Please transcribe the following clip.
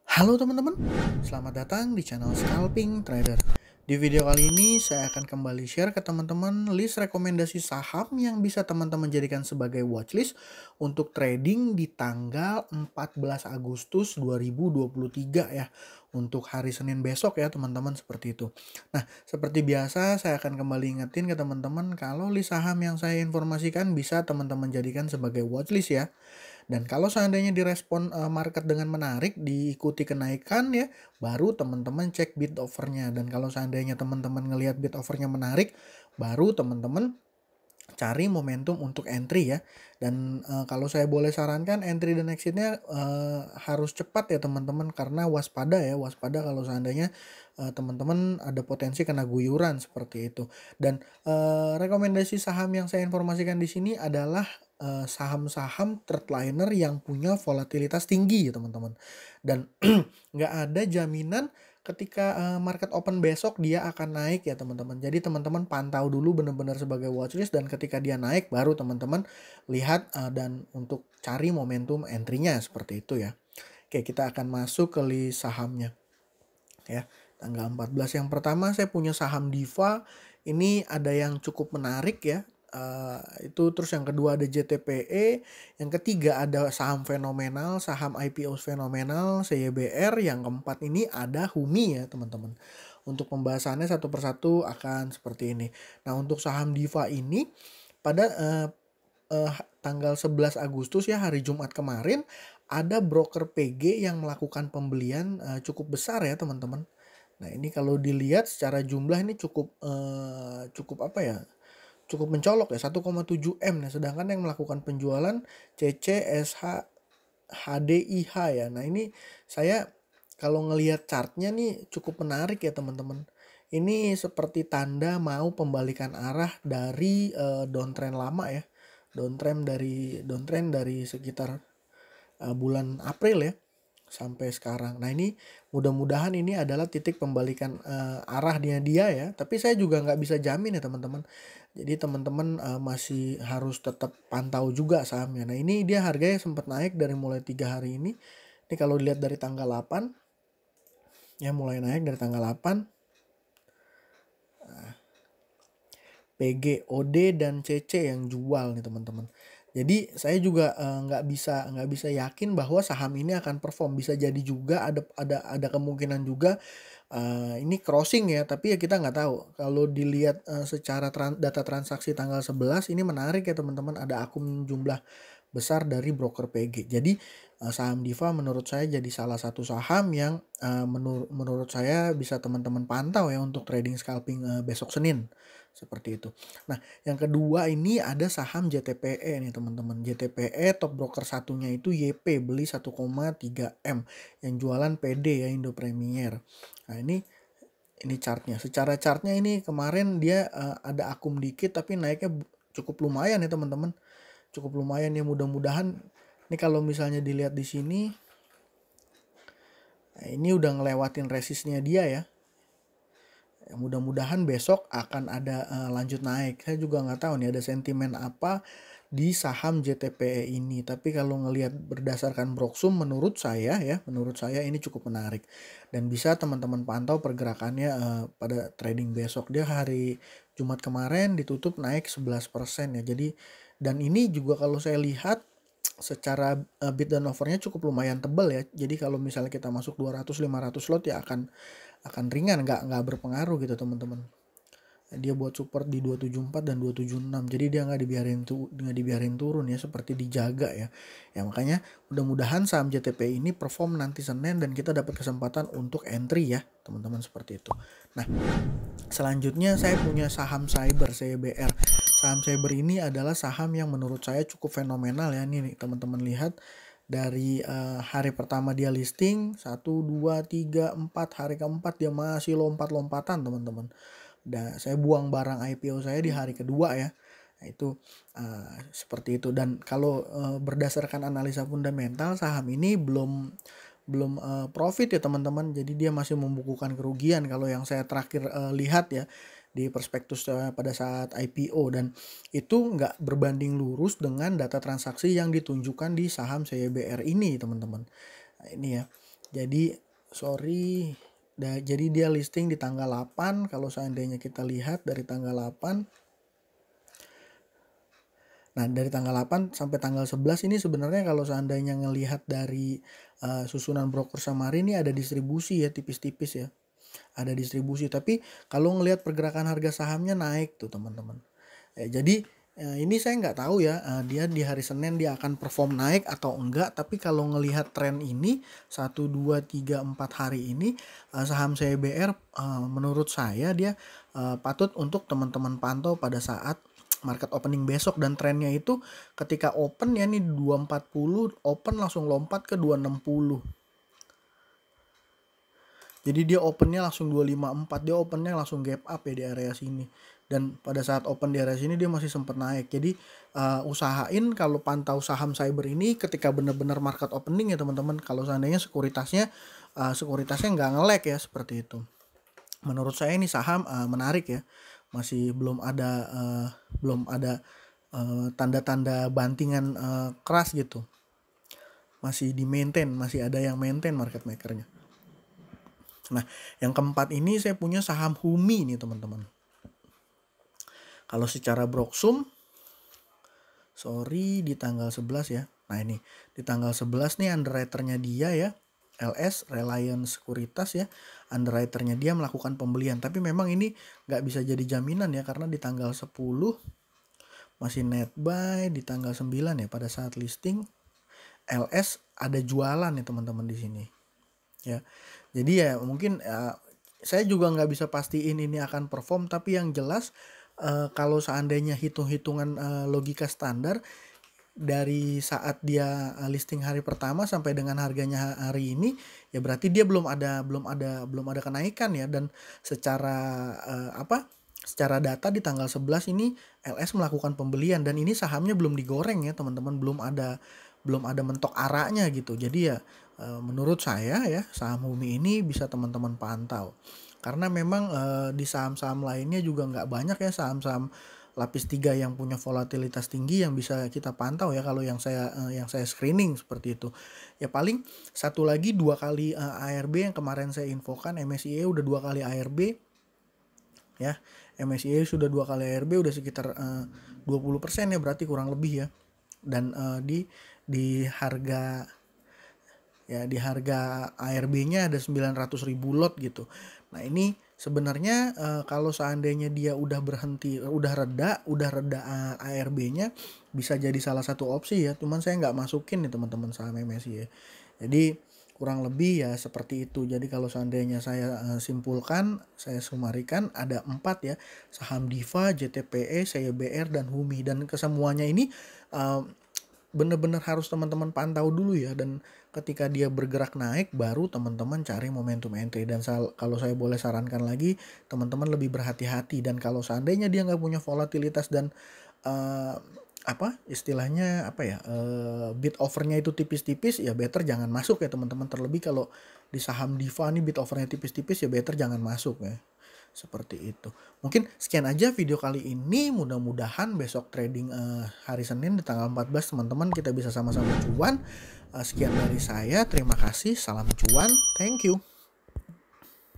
Halo teman-teman, selamat datang di channel Scalping Trader. Di video kali ini saya akan kembali share ke teman-teman list rekomendasi saham yang bisa teman-teman jadikan sebagai watchlist untuk trading di tanggal 14 Agustus 2023 ya. Untuk hari Senin besok ya teman-teman, seperti itu. Nah, seperti biasa saya akan kembali ingetin ke teman-teman kalau list saham yang saya informasikan bisa teman-teman jadikan sebagai watchlist ya. Dan kalau seandainya direspon market dengan menarik, diikuti kenaikan ya, baru teman-teman cek bid offernya. Dan kalau seandainya teman-teman ngelihat bid offernya menarik, baru teman-teman cari momentum untuk entry ya. Dan kalau saya boleh sarankan, entry dan exitnya harus cepat ya teman-teman, karena waspada ya, waspada kalau seandainya teman-teman ada potensi kena guyuran seperti itu. Dan rekomendasi saham yang saya informasikan di sini adalah saham-saham third yang punya volatilitas tinggi ya teman-teman. Dan nggak ada jaminan ketika market open besok dia akan naik ya teman-teman. Jadi teman-teman pantau dulu benar-benar sebagai watchlist, dan ketika dia naik baru teman-teman lihat dan untuk cari momentum entry-nya seperti itu ya. Oke, kita akan masuk ke list sahamnya ya. Tanggal 14 yang pertama saya punya saham Diva. Ini ada yang cukup menarik ya. Itu terus yang kedua ada JTPE, yang ketiga ada saham fenomenal, saham IPO fenomenal, CYBR, yang keempat ini ada Humi ya teman-teman. Untuk pembahasannya satu persatu akan seperti ini. Nah, untuk saham Diva ini pada tanggal 11 Agustus ya, hari Jumat kemarin, ada broker PG yang melakukan pembelian cukup besar ya teman-teman. Nah, ini kalau dilihat secara jumlah ini cukup apa ya? Cukup mencolok ya, 1,7 M. Nah, sedangkan yang melakukan penjualan CCSH HDIH ya. Nah, ini saya kalau ngelihat chartnya nih cukup menarik ya teman-teman. Ini seperti tanda mau pembalikan arah dari downtrend lama ya. Downtrend dari sekitar bulan April ya sampai sekarang. Nah, ini mudah-mudahan ini adalah titik pembalikan arahnya dia ya. Tapi saya juga nggak bisa jamin ya teman-teman. Jadi teman-teman masih harus tetap pantau juga sahamnya. Nah, ini dia harganya sempat naik dari mulai 3 hari ini. Ini kalau dilihat dari tanggal 8 ya, mulai naik dari tanggal 8. PG, OD, dan CC yang jual nih teman-teman. Jadi saya juga nggak bisa yakin bahwa saham ini akan perform. Bisa jadi juga ada kemungkinan juga ini crossing ya, tapi ya kita nggak tahu. Kalau dilihat secara data transaksi tanggal 11 ini menarik ya teman-teman, ada akun jumlah besar dari broker PG. Jadi saham Diva menurut saya jadi salah satu saham yang menurut saya bisa teman-teman pantau ya untuk trading scalping besok Senin. Seperti itu. Nah, yang kedua ini ada saham JTPE nih teman-teman. JTPE top broker satunya itu YP, beli 1,3 M. Yang jualan PD ya, Indo Premier. Nah, ini chartnya. Secara chartnya ini kemarin dia ada akum dikit tapi naiknya cukup lumayan ya teman-teman. Cukup lumayan ya, mudah-mudahan ini kalau misalnya dilihat di sini, nah ini udah ngelewatin resistnya dia ya. Mudah-mudahan besok akan ada lanjut naik. Saya juga nggak tahu nih ada sentimen apa di saham JTPE ini. Tapi kalau ngelihat berdasarkan Broksum, menurut saya ini cukup menarik. Dan bisa teman-teman pantau pergerakannya pada trading besok. Dia hari Jumat kemarin ditutup naik 11% ya. Jadi, dan ini juga kalau saya lihat secara bid dan offernya cukup lumayan tebal ya. Jadi kalau misalnya kita masuk 200-500 lot ya akan ringan, nggak berpengaruh gitu teman-teman. Dia buat support di 274 dan 276, jadi dia nggak dibiarin turun ya, seperti dijaga ya. Ya makanya mudah-mudahan saham JTP ini perform nanti Senin dan kita dapat kesempatan untuk entry ya teman-teman, seperti itu. Nah, selanjutnya saya punya saham cyber CYBR. Saham cyber ini adalah saham yang menurut saya cukup fenomenal ya. Ini nih teman-teman lihat dari hari pertama dia listing 1, 2, 3, 4, hari keempat dia masih lompat-lompatan teman-teman. Dan saya buang barang IPO saya di hari kedua ya. Nah, itu seperti itu. Dan kalau berdasarkan analisa fundamental, saham ini belum profit ya teman-teman. Jadi dia masih membukukan kerugian kalau yang saya terakhir lihat ya di prospektus pada saat IPO, dan itu nggak berbanding lurus dengan data transaksi yang ditunjukkan di saham CYBR ini teman-teman. Nah, ini ya. Jadi sorry, jadi dia listing di tanggal 8. Kalau seandainya kita lihat dari tanggal 8, nah dari tanggal 8 sampai tanggal 11 ini sebenarnya kalau seandainya ngelihat dari susunan broker summary ini ada distribusi ya, tipis-tipis ya. Ada distribusi, tapi kalau ngelihat pergerakan harga sahamnya naik tuh teman-teman. Jadi ini saya nggak tahu ya, dia di hari Senin dia akan perform naik atau enggak, tapi kalau ngelihat tren ini 1, 2, 3, 4 hari ini saham CBR menurut saya dia patut untuk teman-teman pantau pada saat market opening besok, dan trennya itu ketika open ya nih 240 open langsung lompat ke 260. Jadi dia opennya langsung 254, dia opennya langsung gap up ya di area sini. Dan pada saat open di area sini dia masih sempat naik. Jadi usahain kalau pantau saham cyber ini ketika benar-benar market opening ya teman-teman. Kalau seandainya sekuritasnya nggak nge-lag ya seperti itu. Menurut saya ini saham menarik ya. Masih belum ada tanda-tanda bantingan keras gitu. Masih di maintain, masih ada yang maintain market makernya. Nah, yang keempat ini saya punya saham Humi nih teman-teman. Kalau secara Broksum, sorry di tanggal 11 ya. Nah ini, di tanggal 11 nih underwriternya dia ya, LS, Reliance Sekuritas ya. Underwriternya dia melakukan pembelian. Tapi memang ini nggak bisa jadi jaminan ya, karena di tanggal 10 masih net buy, di tanggal 9 ya pada saat listing, LS ada jualan nih teman-teman di sini. Ya, jadi ya mungkin saya juga nggak bisa pastiin ini akan perform, tapi yang jelas kalau seandainya hitung-hitungan logika standar dari saat dia listing hari pertama sampai dengan harganya hari ini, ya berarti dia belum ada kenaikan ya. Dan secara secara data di tanggal 11 ini LS melakukan pembelian, dan ini sahamnya belum digoreng ya teman-teman, belum ada mentok araknya gitu. Jadi ya menurut saya ya saham Humi ini bisa teman-teman pantau, karena memang di saham-saham lainnya juga nggak banyak ya saham-saham lapis 3 yang punya volatilitas tinggi yang bisa kita pantau ya, kalau yang saya screening seperti itu. Ya paling satu lagi 2 kali ARB yang kemarin saya infokan, MSIE udah 2 kali ARB ya. MSIE sudah 2 kali ARB, udah sekitar 20% ya berarti kurang lebih ya. Dan di harga ARB-nya ada 900.000 lot gitu. Nah ini sebenarnya kalau seandainya dia udah reda ARB-nya, bisa jadi salah satu opsi ya. Cuman saya nggak masukin nih teman-teman saham MSI ya. Jadi kurang lebih ya seperti itu. Jadi kalau seandainya saya simpulkan, saya sumarikan ada 4 ya, saham Diva, JTPE, CBR, dan Humi. Dan kesemuanya ini bener-bener harus teman-teman pantau dulu ya, dan ketika dia bergerak naik baru teman-teman cari momentum entry. Dan kalau saya boleh sarankan lagi, teman-teman lebih berhati-hati. Dan kalau seandainya dia nggak punya volatilitas dan bid offernya itu tipis-tipis, ya better jangan masuk ya teman-teman. Terlebih kalau di saham Diva nih bid offernya tipis-tipis, ya better jangan masuk ya. Seperti itu. Mungkin sekian aja video kali ini. Mudah-mudahan besok trading hari Senin di tanggal 14 teman-teman kita bisa sama-sama cuan. Sekian dari saya. Terima kasih. Salam cuan. Thank you.